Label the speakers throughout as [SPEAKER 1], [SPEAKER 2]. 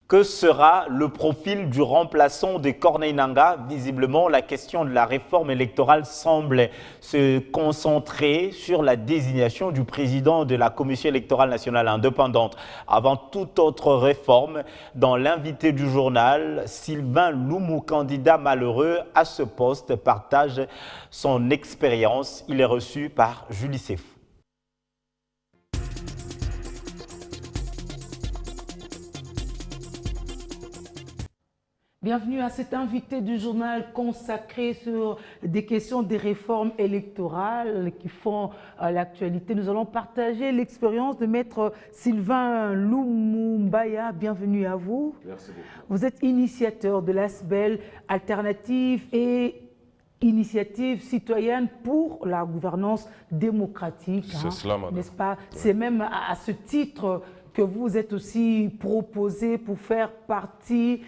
[SPEAKER 1] Que sera le profil du remplaçant de Corneille Nangaa? Visiblement, la question de la réforme électorale semble se concentrer sur la désignation du président de la Commission électorale nationale indépendante. Avant toute autre réforme, dans l'invité du journal, Sylvain Loumou, candidat malheureux à ce poste, partage son expérience. Il est reçu par Julie Sefou.
[SPEAKER 2] Bienvenue à cet invité du journal consacré sur des questions des réformes électorales qui font l'actualité. Nous allons partager l'expérience de maître Sylvain Loumoumbaya. Bienvenue à vous.
[SPEAKER 3] Merci beaucoup.
[SPEAKER 2] Vous êtes initiateur de l'ASBEL Alternative et Initiative citoyenne pour la gouvernance démocratique.
[SPEAKER 3] C'est cela, madame.
[SPEAKER 2] N'est-ce pas? C'est même à ce titre que vous êtes aussi proposé pour faire partie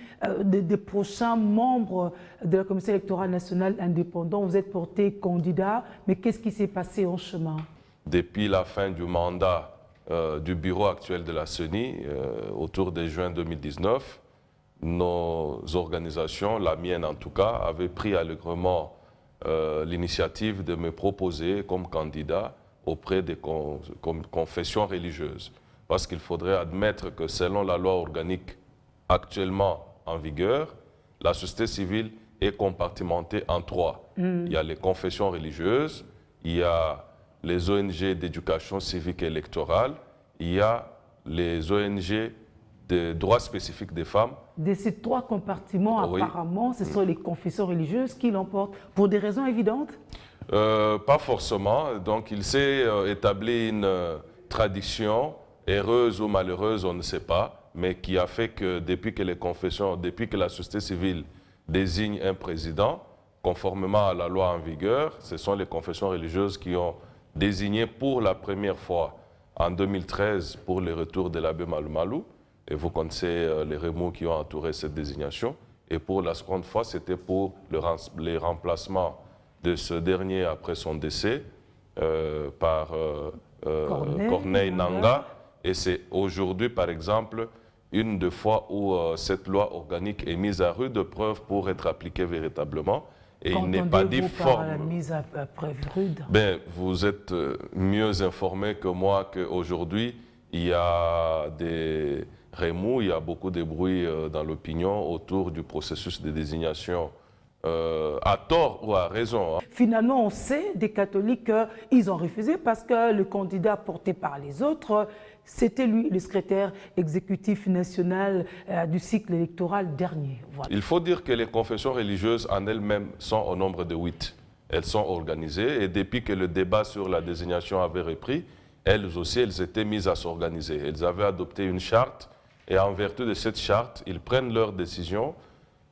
[SPEAKER 2] des prochains membres de la Commission électorale nationale indépendante. Vous êtes porté candidat, mais qu'est-ce qui s'est passé en chemin?
[SPEAKER 3] Depuis la fin du mandat du bureau actuel de la CENI, autour de juin 2019, nos organisations, la mienne en tout cas, avaient pris allègrement l'initiative de me proposer comme candidat auprès des confessions religieuses. Parce qu'il faudrait admettre que selon la loi organique actuellement en vigueur, la société civile est compartimentée en trois. Il y a les confessions religieuses, il y a les ONG d'éducation civique et électorale, il y a les ONG de droits spécifiques des femmes.
[SPEAKER 2] De ces trois compartiments,
[SPEAKER 3] Oui.
[SPEAKER 2] apparemment, ce sont les confessions religieuses qui l'emportent pour des raisons évidentes?
[SPEAKER 3] Pas forcément. Donc il s'est établi une tradition, heureuse ou malheureuse, on ne sait pas, mais qui a fait que depuis que les confessions, depuis que la société civile désigne un président, conformément à la loi en vigueur, ce sont les confessions religieuses qui ont désigné pour la première fois en 2013 pour le retour de l'abbé Malou Malou. Et vous connaissez les remous qui ont entouré cette désignation. Et pour la seconde fois, c'était pour les remplacements de ce dernier après son décès par Corneille Nangaa. Et c'est aujourd'hui, par exemple, une des fois où cette loi organique est mise à rude preuve pour être appliquée véritablement. Et il n'est pas dit
[SPEAKER 2] par la mise à preuve rude?
[SPEAKER 3] Ben, vous êtes mieux informé que moi qu'aujourd'hui, il y a des remous, il y a beaucoup de bruit dans l'opinion autour du processus de désignation, à tort ou à raison.
[SPEAKER 2] Finalement, on sait des catholiques qu'ils ont refusé parce que le candidat porté par les autres, c'était lui, le secrétaire exécutif national du cycle électoral dernier. Voilà.
[SPEAKER 3] Il faut dire que les confessions religieuses en elles-mêmes sont au nombre de 8. Elles sont organisées et depuis que le débat sur la désignation avait repris, elles aussi, elles étaient mises à s'organiser. Elles avaient adopté une charte et en vertu de cette charte, ils prennent leurs décisions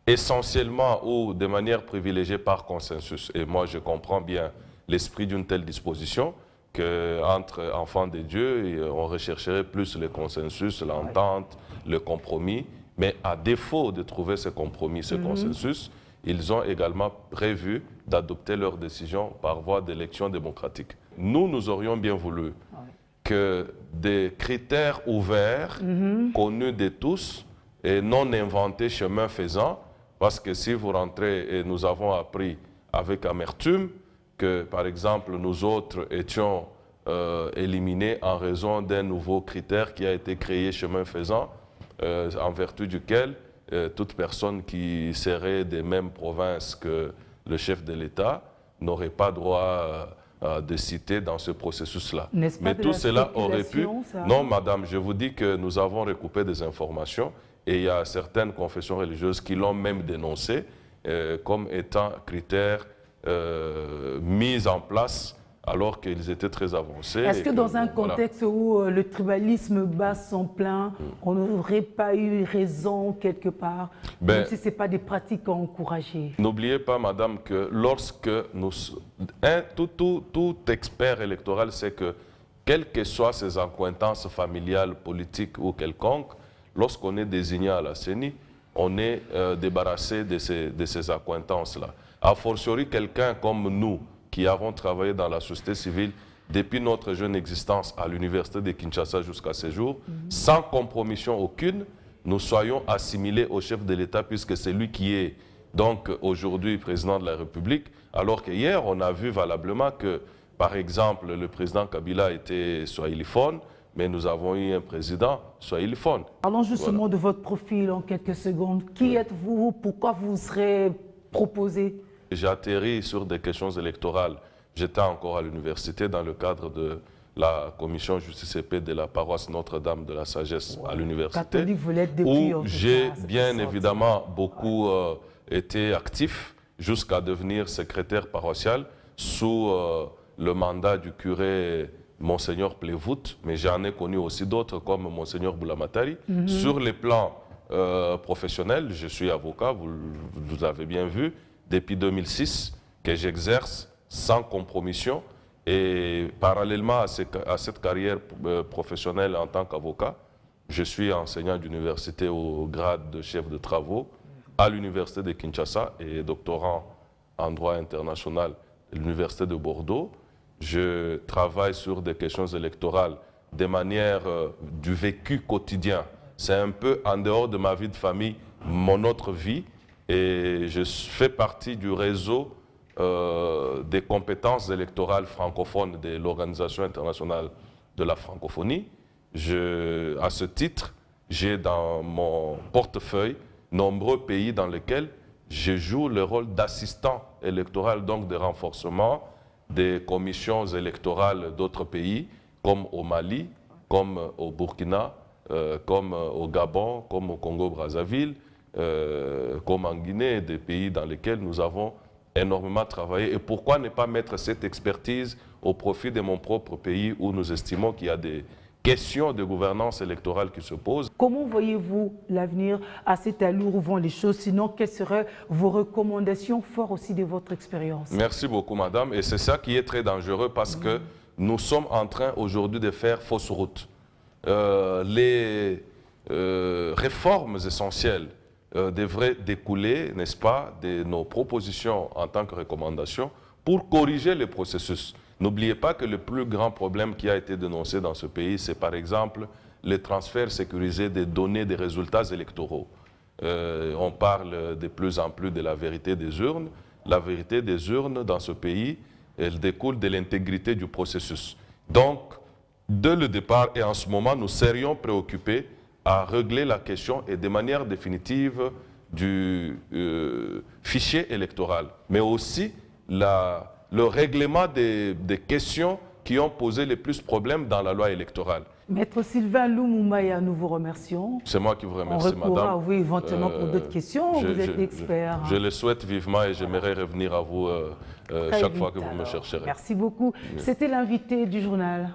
[SPEAKER 3] essentiellement ou de manière privilégiée par consensus. Et moi, je comprends bien l'esprit d'une telle disposition qu'entre enfants de Dieu, on rechercherait plus le consensus, l'entente, le compromis. Mais à défaut de trouver ce compromis, ce consensus, ils ont également prévu d'adopter leurs décisions par voie d'élection démocratique. Nous aurions bien voulu que des critères ouverts, connus de tous et non inventés chemin faisant, parce que si vous rentrez, et nous avons appris avec amertume que, par exemple, nous autres étions éliminés en raison d'un nouveau critère qui a été créé chemin faisant, en vertu duquel toute personne qui serait des mêmes provinces que le chef de l'État n'aurait pas droit de citer dans ce processus-là. Mais tout cela aurait pu...
[SPEAKER 2] Ça?
[SPEAKER 3] Non, madame, je vous dis que nous avons recoupé des informations et il y a certaines confessions religieuses qui l'ont même dénoncé comme étant critères mis en place alors qu'ils étaient très avancés.
[SPEAKER 2] Est-ce que dans un contexte où le tribalisme bat son plein, on n'aurait pas eu raison quelque part, même si ce n'est pas des pratiques à encourager?
[SPEAKER 3] N'oubliez pas, madame, que lorsque nous... tout expert électoral sait que, quelles que soient ses accointances familiales, politiques ou quelconques, lorsqu'on est désigné à la CENI, on est débarrassé de ces accointances-là. A fortiori, quelqu'un comme nous, qui avons travaillé dans la société civile depuis notre jeune existence à l'université de Kinshasa jusqu'à ce jour, sans compromission aucune, nous soyons assimilés au chef de l'État puisque c'est lui qui est donc aujourd'hui président de la République, alors qu'hier on a vu valablement que, par exemple, le président Kabila était swahiliphone, mais nous avons eu un président swahiliphone.
[SPEAKER 2] Parlons justement de votre profil en quelques secondes. Qui êtes-vous? Pourquoi vous serez proposé?
[SPEAKER 3] J'ai atterri sur des questions électorales. J'étais encore à l'université dans le cadre de la commission justice et paix de la paroisse Notre-Dame de la Sagesse à l'université, où j'ai bien évidemment beaucoup été actif jusqu'à devenir secrétaire paroissial sous le mandat du curé Monseigneur Plévout, mais j'en ai connu aussi d'autres comme Monseigneur Boulamatari. Sur les plans professionnels, je suis avocat, vous avez bien vu, depuis 2006 que j'exerce sans compromission. Et parallèlement à cette carrière professionnelle en tant qu'avocat, je suis enseignant d'université au grade de chef de travaux à l'université de Kinshasa et doctorant en droit international à l'université de Bordeaux. Je travaille sur des questions électorales de manière du vécu quotidien. C'est un peu en dehors de ma vie de famille, mon autre vie. Et je fais partie du réseau des compétences électorales francophones de l'Organisation internationale de la francophonie. À ce titre, j'ai dans mon portefeuille nombreux pays dans lesquels je joue le rôle d'assistant électoral, donc de renforcement des commissions électorales d'autres pays, comme au Mali, comme au Burkina, comme au Gabon, comme au Congo-Brazzaville, comme en Guinée, des pays dans lesquels nous avons énormément travaillé. Et pourquoi ne pas mettre cette expertise au profit de mon propre pays où nous estimons qu'il y a des questions de gouvernance électorale qui se posent.
[SPEAKER 2] Comment voyez-vous l'avenir à cette allure où vont les choses? Sinon, quelles seraient vos recommandations fortes aussi de votre expérience?
[SPEAKER 3] Merci beaucoup, madame. Et c'est ça qui est très dangereux parce que nous sommes en train aujourd'hui de faire fausse route. Les réformes essentielles devraient découler, n'est-ce pas, de nos propositions en tant que recommandations pour corriger les processus. N'oubliez pas que le plus grand problème qui a été dénoncé dans ce pays, c'est par exemple le transfert sécurisé des données des résultats électoraux. On parle de plus en plus de la vérité des urnes. La vérité des urnes dans ce pays, elle découle de l'intégrité du processus. Donc, dès le départ et en ce moment, nous serions préoccupés à régler la question et de manière définitive du fichier électoral, mais aussi le règlement des questions qui ont posé les plus de problèmes dans la loi électorale.
[SPEAKER 2] Maître Sylvain Lumumaya, nous vous remercions.
[SPEAKER 3] C'est moi qui vous remercie, madame.
[SPEAKER 2] On recourra, oui, éventuellement pour d'autres questions. Vous êtes expert.
[SPEAKER 3] Je le souhaite vivement et j'aimerais revenir à vous chaque fois que vous me chercherez.
[SPEAKER 2] Merci beaucoup. C'était l'invité du journal.